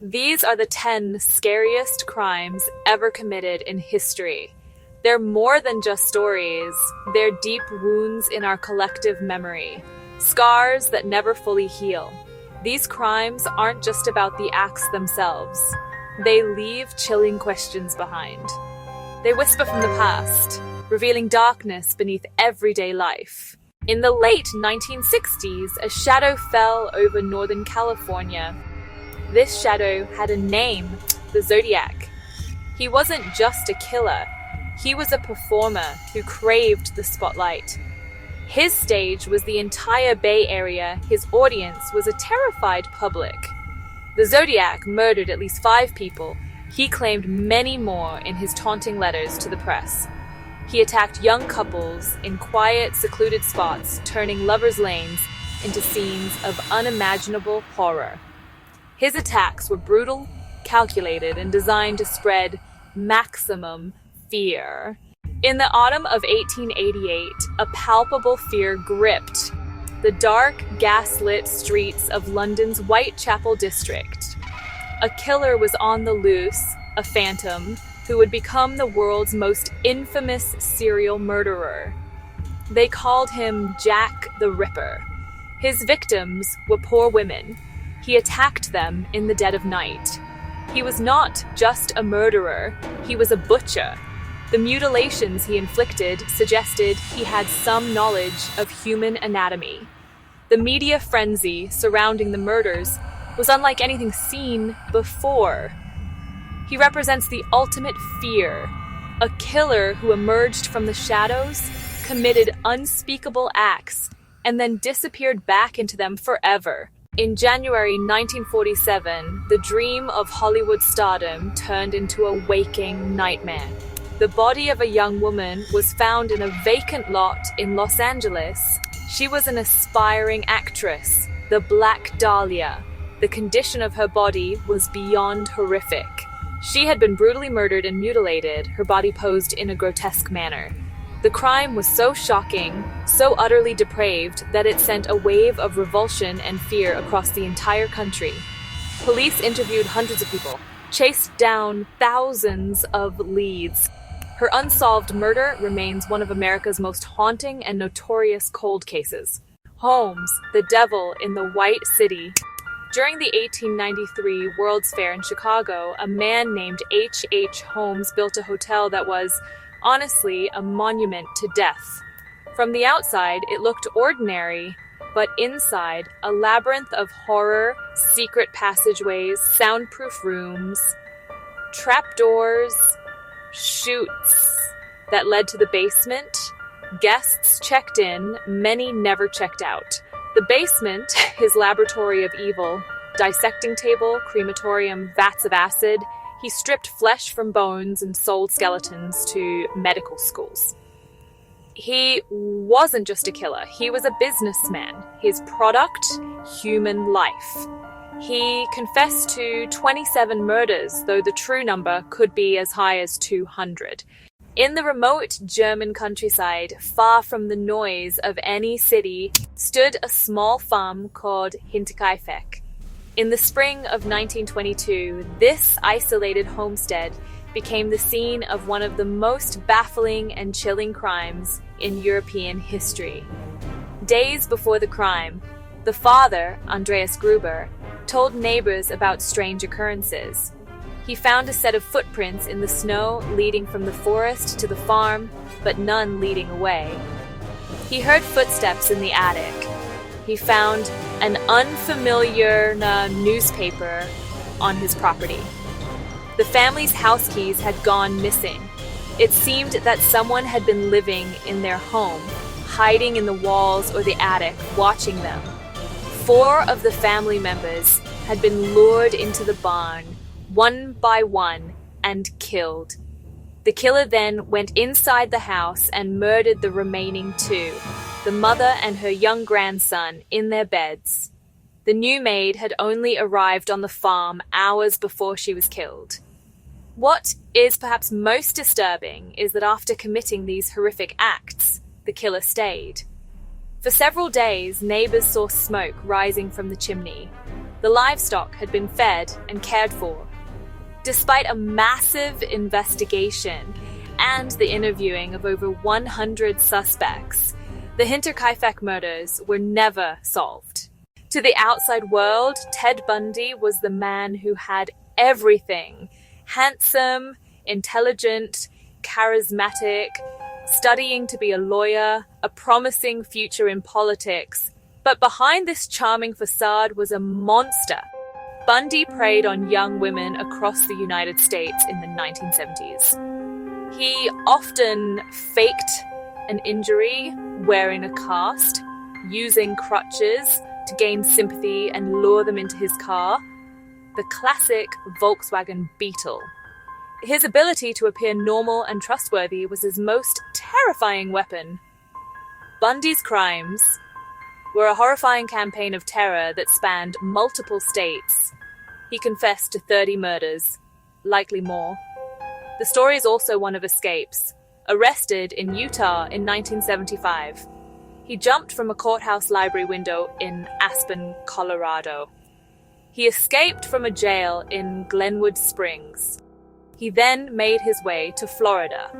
These are the 10 scariest crimes ever committed in history. They're more than just stories. They're deep wounds in our collective memory, scars that never fully heal. These crimes aren't just about the acts themselves. They leave chilling questions behind. They whisper from the past, revealing darkness beneath everyday life. In the late 1960s, a shadow fell over Northern California. This shadow had a name, the Zodiac. He wasn't just a killer. He was a performer who craved the spotlight. His stage was the entire Bay Area. His audience was a terrified public. The Zodiac murdered at least 5 people. He claimed many more in his taunting letters to the press. He attacked young couples in quiet, secluded spots, turning lovers' lanes into scenes of unimaginable horror. His attacks were brutal, calculated, and designed to spread maximum fear. In the autumn of 1888, a palpable fear gripped the dark, gas-lit streets of London's Whitechapel district. A killer was on the loose, a phantom, who would become the world's most infamous serial murderer. They called him Jack the Ripper. His victims were poor women. He attacked them in the dead of night. He was not just a murderer, he was a butcher. The mutilations he inflicted suggested he had some knowledge of human anatomy. The media frenzy surrounding the murders was unlike anything seen before. He represents the ultimate fear, a killer who emerged from the shadows, committed unspeakable acts, and then disappeared back into them forever. In January 1947, the dream of Hollywood stardom turned into a waking nightmare. The body of a young woman was found in a vacant lot in Los Angeles. She was an aspiring actress, the Black Dahlia. The condition of her body was beyond horrific. She had been brutally murdered and mutilated, her body posed in a grotesque manner. The crime was so shocking, so utterly depraved, that it sent a wave of revulsion and fear across the entire country. Police interviewed hundreds of people, chased down thousands of leads. Her unsolved murder remains one of America's most haunting and notorious cold cases. Holmes, the devil in the White City. During the 1893 World's Fair in Chicago, a man named H. Holmes built a hotel that was, honestly, a monument to death. From the outside, it looked ordinary, but inside, a labyrinth of horror, secret passageways, soundproof rooms, trapdoors, chutes that led to the basement. Guests checked in, many never checked out. The basement, his laboratory of evil, dissecting table, crematorium, vats of acid. He stripped flesh from bones and sold skeletons to medical schools. He wasn't just a killer, he was a businessman. His product, human life. He confessed to 27 murders, though the true number could be as high as 200. In the remote German countryside, far from the noise of any city, stood a small farm called Hinterkaifeck. In the spring of 1922, this isolated homestead became the scene of one of the most baffling and chilling crimes in European history. Days before the crime, the father, Andreas Gruber, told neighbors about strange occurrences. He found a set of footprints in the snow leading from the forest to the farm, but none leading away. He heard footsteps in the attic. He found an unfamiliar newspaper on his property. The family's house keys had gone missing. It seemed that someone had been living in their home, hiding in the walls or the attic, watching them. 4 of the family members had been lured into the barn, one by one, and killed. The killer then went inside the house and murdered the remaining 2, the mother and her young grandson, in their beds. The new maid had only arrived on the farm hours before she was killed. What is perhaps most disturbing is that after committing these horrific acts, the killer stayed. For several days, neighbors saw smoke rising from the chimney. The livestock had been fed and cared for. Despite a massive investigation and the interviewing of over 100 suspects, the Hinterkaifeck murders were never solved. To the outside world, Ted Bundy was the man who had everything: handsome, intelligent, charismatic, studying to be a lawyer, a promising future in politics. But behind this charming facade was a monster. Bundy preyed on young women across the United States in the 1970s. He often faked an injury wearing a cast, using crutches to gain sympathy and lure them into his car, the classic Volkswagen Beetle. His ability to appear normal and trustworthy was his most terrifying weapon. Bundy's crimes were a horrifying campaign of terror that spanned multiple states. He confessed to 30 murders, likely more. The story is also one of escapes. Arrested in Utah in 1975, he jumped from a courthouse library window in Aspen, Colorado. He escaped from a jail in Glenwood Springs. He then made his way to Florida.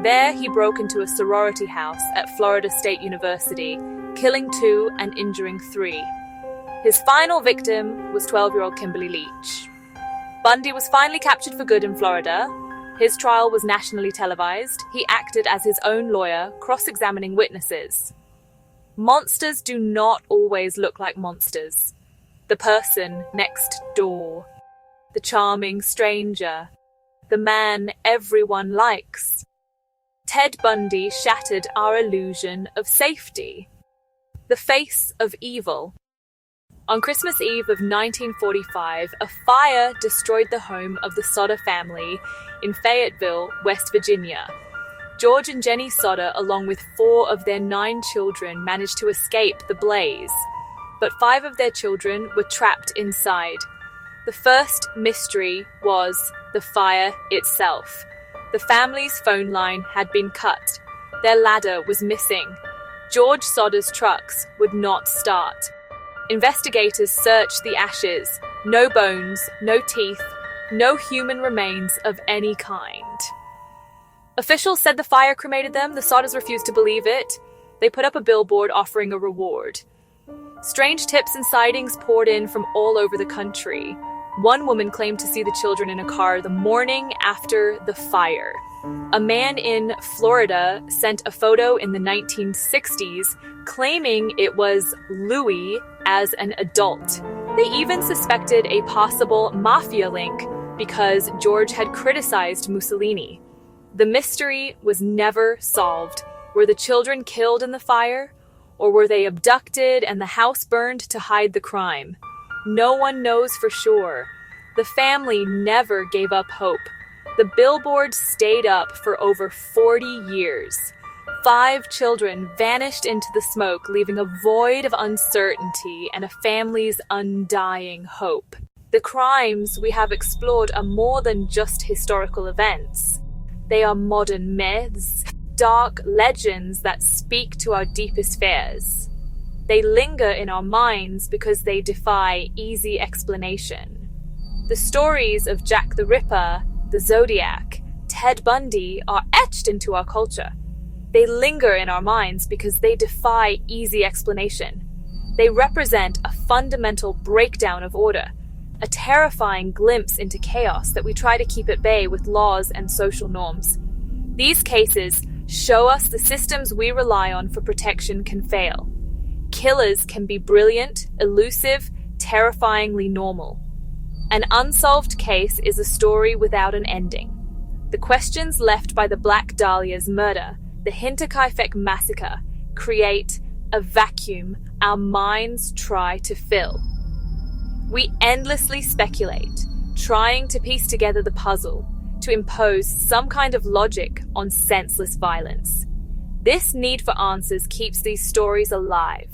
There he broke into a sorority house at Florida State University, killing 2 and injuring 3. His final victim was 12-year-old Kimberly Leach. Bundy was finally captured for good in Florida. His trial was nationally televised. He acted as his own lawyer, cross-examining witnesses. Monsters do not always look like monsters. The person next door, the charming stranger, the man everyone likes. Ted Bundy shattered our illusion of safety. The face of evil. On Christmas Eve of 1945, a fire destroyed the home of the Sodder family in Fayetteville, West Virginia. George and Jenny Sodder, along with 4 of their 9 children, managed to escape the blaze, but 5 of their children were trapped inside. The first mystery was the fire itself. The family's phone line had been cut. Their ladder was missing. George Sodder's trucks would not start. Investigators searched the ashes. No bones, no teeth, no human remains of any kind. Officials said the fire cremated them. The Sodders refused to believe it. They put up a billboard offering a reward. Strange tips and sightings poured in from all over the country. One woman claimed to see the children in a car the morning after the fire. A man in Florida sent a photo in the 1960s claiming it was Louis as an adult. They even suspected a possible mafia link because George had criticized Mussolini. The mystery was never solved. Were the children killed in the fire? Or were they abducted and the house burned to hide the crime? No one knows for sure. The family never gave up hope. The billboard stayed up for over 40 years. 5 children vanished into the smoke, leaving a void of uncertainty and a family's undying hope. The crimes we have explored are more than just historical events. They are modern myths, dark legends that speak to our deepest fears. They linger in our minds because they defy easy explanation. The stories of Jack the Ripper, the Zodiac, Ted Bundy are etched into our culture. They linger in our minds because they defy easy explanation. They represent a fundamental breakdown of order, a terrifying glimpse into chaos that we try to keep at bay with laws and social norms. These cases show us the systems we rely on for protection can fail. Killers can be brilliant, elusive, terrifyingly normal. An unsolved case is a story without an ending. The questions left by the Black Dahlia's murder, the Hinterkaifeck massacre, create a vacuum our minds try to fill. We endlessly speculate, trying to piece together the puzzle, to impose some kind of logic on senseless violence. This need for answers keeps these stories alive,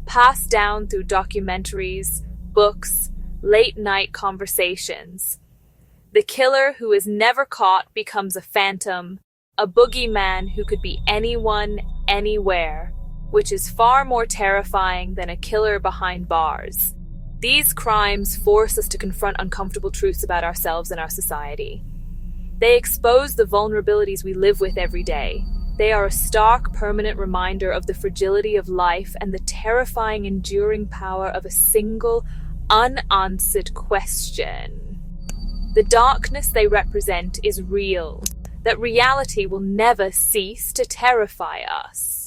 passed down through documentaries, books, late-night conversations. The killer who is never caught becomes a phantom, a boogeyman who could be anyone, anywhere, which is far more terrifying than a killer behind bars. These crimes force us to confront uncomfortable truths about ourselves and our society. They expose the vulnerabilities we live with every day. They are a stark, permanent reminder of the fragility of life and the terrifying, enduring power of a single, unanswered question. The darkness they represent is real, that reality will never cease to terrify us.